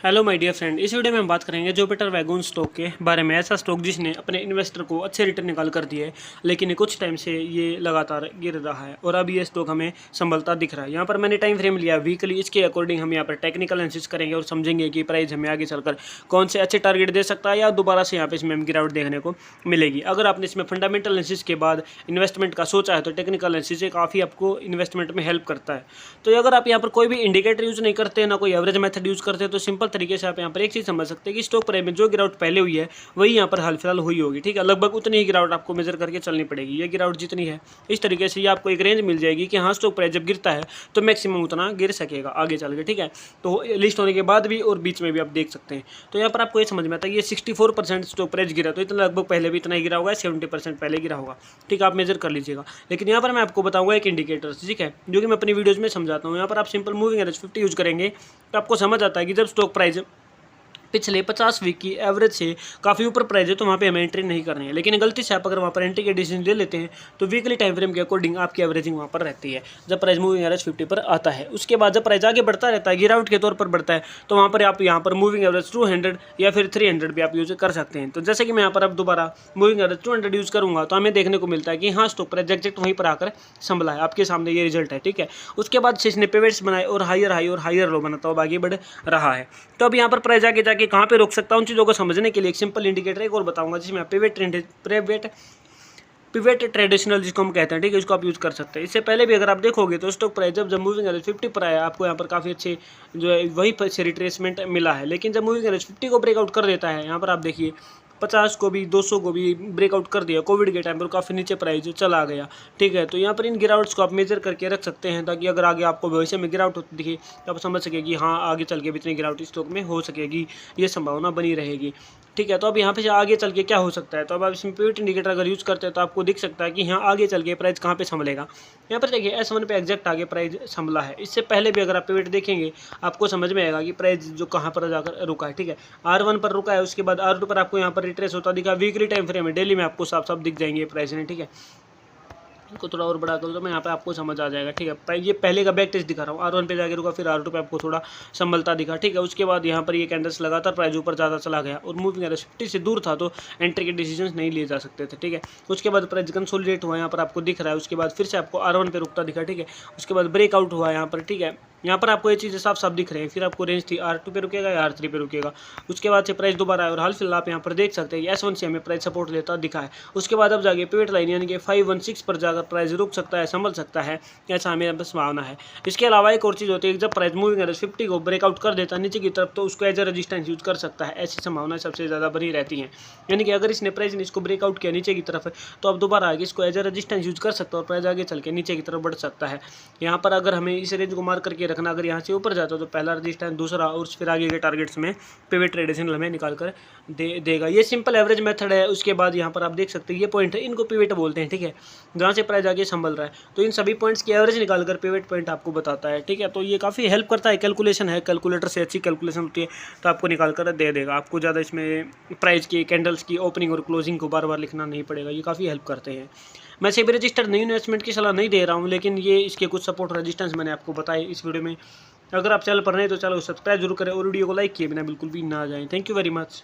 Hello my dear friend, इस video में हम बात करेंगे जुपिटर वैगन स्टॉक के बारे में। ऐसा स्टॉक जिसने अपने इन्वेस्टर को अच्छे रिटर्न निकाल कर दिए, लेकिन कुछ टाइम से ये लगातार गिर रहा है और अब ये स्टॉक हमें संभलता दिख रहा है। यहाँ पर मैंने टाइम फ्रेम लिया वीकली, इसके अकॉर्डिंग हम यहाँ पर टेक्निकल एनालिसिस करेंगे और समझेंगे कि प्राइस हमें आगे चलकर कौन से अच्छे टारगेट दे सकता है या दोबारा से यहाँ पे इसमें गिरावट देखने को मिलेगी। अगर आपने इसमें फंडामेंटल एनालिसिस के बाद इन्वेस्टमेंट का सोचा है तो टेक्निकल एनालिसिस काफ़ी आपको इन्वेस्टमेंट में हेल्प करता है। तो अगर आप यहाँ पर कोई भी इंडिकेटर यूज़ नहीं करते, ना कोई एवरेज मेथड यूज़ करते, तो सिंपल तरीके से आप यहाँ पर एक चीज़ समझ सकते हैं कि स्टॉक प्राइस में जो गिरावट पहले हुई है वही यहाँ पर हाल फिलहाल हुई होगी। ठीक है, लगभग उतनी ही गिरावट आपको मेजर करके चलनी पड़ेगी। ये गिरावट जितनी है इस तरीके से ये आपको एक रेंज मिल जाएगी कि हाँ, स्टॉक प्राइस जब गिरता है तो मैक्सिमम उतना गिर सकेगा आगे चल के। ठीक है, तो लिस्ट होने के बाद भी और बीच में भी आप देख सकते हैं। तो यहाँ पर आपको ये समझ में आता है ये 64% स्टॉक प्राइस गिरा, तो इतना लगभग पहले भी इतना ही गिरा होगा, 70% पहले गिरा होगा। ठीक है, आप मेजर कर लीजिएगा। लेकिन यहाँ पर मैं आपको बताऊंगा एक इंडिकेटर, ठीक है, जो कि मैं अपनी वीडियोज़ में समझाता हूँ। यहाँ पर आप सिंपल मूविंग एवरेज 50 यूज़ करेंगे तो आपको समझ आता है कि जब स्टॉक प्राइस पिछले 50 वीक की एवरेज से काफ़ी ऊपर प्राइस है तो वहाँ पे हमें एंट्री नहीं करनी है। लेकिन गलती से आप अगर वहाँ पर एंट्री के डिसीजन ले लेते हैं तो वीकली टाइम फ्रेम के अकॉर्डिंग आपकी एवरेजिंग वहाँ पर रहती है। जब प्राइस मूविंग एवरेज 50 पर आता है, उसके बाद जब प्राइस आगे बढ़ता रहता है, गिरावट के तौर पर बढ़ता है, तो वहाँ पर आप यहाँ पर मूविंग एवरेज 200 या फिर 300 भी आप यूज़ कर सकते हैं। तो जैसे कि मैं यहाँ पर अब दोबारा मूविंग एवरेज 200 यूज़ करूँगा तो हमें देखने को मिलता है कि हाँ, स्टॉक प्राइस एग्जैक्ट वहीं पर आकर संभला है। आपके सामने ये रिजल्ट है। ठीक है, उसके बाद से इसने पिवट्स बनाए और हायर हाई और हायर लो बनाता हुआ आगे बढ़ रहा है। तो अब यहाँ पर प्राइस आगे जाके कहाँ पे रोक सकता है, उन चीज़ों को समझने के लिए एक सिंपल इंडिकेटर एक और बताऊंगा जिसमें पिवट ट्रेडिशनल जिसको हम कहते हैं। ठीक है, इसको आप यूज़ कर सकते हैं। इससे पहले भी अगर आप देखोगे तो स्टॉक प्राइस जब मूविंग एवरेज 50 पर आया, आपको यहाँ पर काफ़ी अच्छे जो है वही से रिट्रेसमेंट मिला है। लेकिन जब मूविंग एवरेज 50 को ब्रेकआउट कर देता है, यहाँ पर आप देखिए 50 को भी 200 को भी ब्रेकआउट कर दिया। कोविड के टाइम पर काफ़ी नीचे प्राइस चला गया। ठीक है, तो यहाँ पर इन गिरावट्स को आप मेजर करके रख सकते हैं ताकि अगर आगे आपको भविष्य में गिरावट होती दिखे तो आप समझ सके कि हाँ, आगे चल के भी इतनी गिरावट स्टॉक में हो सकेगी, ये संभावना बनी रहेगी। ठीक है, तो अब यहाँ पे आगे चल के क्या हो सकता है, तो अब आप इसमें पिवट इंडिकेटर अगर यूज़ करते हैं तो आपको दिख सकता है कि यहाँ आगे चल के प्राइस कहाँ पे संभलेगा। यहाँ पर देखिए S1 पे एग्जैक्ट आगे प्राइस संभला है। इससे पहले भी अगर आप पिवट देखेंगे आपको समझ में आएगा कि प्राइस जो कहाँ पर जाकर रुका है। ठीक है, R1 पर रुका है, उसके बाद R2 पर आपको यहाँ पर रिट्रेस होता दिखा। वीकली टाइम फ्रेम में, डेली में आपको साफ साफ दिख जाएंगे प्राइस ने। ठीक है, इनको थोड़ा और बड़ा कर दो, मैं यहाँ पे आपको समझ आ जाएगा। ठीक है, ये पहले का बैक टेस्ट दिखा रहा हूँ। R1 पे जाके रुका, फिर R2 पे आपको थोड़ा संभलता दिखा। ठीक है, उसके बाद यहाँ पर ये कैंडल्स लगातार प्राइस ऊपर ज़्यादा चला गया और मूविंग एवरेज 50 से दूर था तो एंट्री के डिसीजन नहीं लिए जा सकते थे। ठीक है, उसके बाद प्राइस कंसोलिडेट हुआ, यहाँ पर आपको दिख रहा है। उसके बाद फिर से आपको R1 पे रुकता दिखा। ठीक है, उसके बाद ब्रेकआउट हुआ यहाँ पर। ठीक है, यहाँ पर आपको ये चीज़ें साफ साफ दिख रहे हैं। फिर आपको रेंज थी R2 पे रुकेगा या R3 पे रुकेगा। उसके बाद से प्राइस दोबारा आया और हाल फिलहाल आप यहाँ पर देख सकते हैं S1 से हमें प्राइस सपोर्ट लेता दिखा है। उसके बाद अब जाके पिवट लाइन यानी कि 516 पर जाकर प्राइस रुक सकता है, संभल सकता है, ऐसा हमें संभावना है। इसके अलावा एक और चीज़ होती है कि जब प्राइस मूविंग एवरेज 50 को ब्रेकआउट कर देता है नीचे की तरफ तो उसको एज ए रजिस्टेंस यूज कर सकता है। ऐसी संभावना सबसे ज़्यादा बनी रहती है। यानी कि अगर इसने प्राइस ने इसको ब्रेकआउट किया नीचे की तरफ तो अब दोबारा आगे इसको एज ए रजिस्टेंस यूज कर सकता है और प्राइस आगे चल के नीचे की तरफ बढ़ सकता है। यहाँ पर अगर हमें इस रेंज को मार्क करके रखना, अगर यहाँ से ऊपर जाता है तो पहला रजिस्टेंस, दूसरा और फिर आगे के टारगेट्स में पिवट ट्रेडिशनल हमें निकाल कर देगा। ये सिंपल एवरेज मेथड है। उसके बाद यहाँ पर आप देख सकते हैं ये पॉइंट है, इनको पिवट बोलते हैं। ठीक है, जहाँ से प्राइस आगे संभल रहा है तो इन सभी पॉइंट्स की एवरेज निकाल कर पिवट पॉइंट आपको बताता है। ठीक है, तो ये काफ़ी हेल्प करता है। कैलकुलेशन है, कैलकुलेटर से अच्छी कैलकुलेशन होती है तो आपको निकाल कर दे देगा। आपको ज़्यादा इसमें प्राइस की, कैंडल्स की ओपनिंग और क्लोजिंग को बार बार लिखना नहीं पड़ेगा। ये काफ़ी हेल्प करते हैं। मैं से भी रजिस्टर नई इन्वेस्टमेंट की सलाह नहीं दे रहा हूँ, लेकिन ये इसके कुछ सपोर्ट रजिस्टेंस मैंने आपको बताए इस वीडियो में। अगर आप चैनल पर नहीं तो चैनल को सब्सक्राइब जरूर करें और वीडियो को लाइक किए बिना बिल्कुल भी ना जाएं। Thank you very much.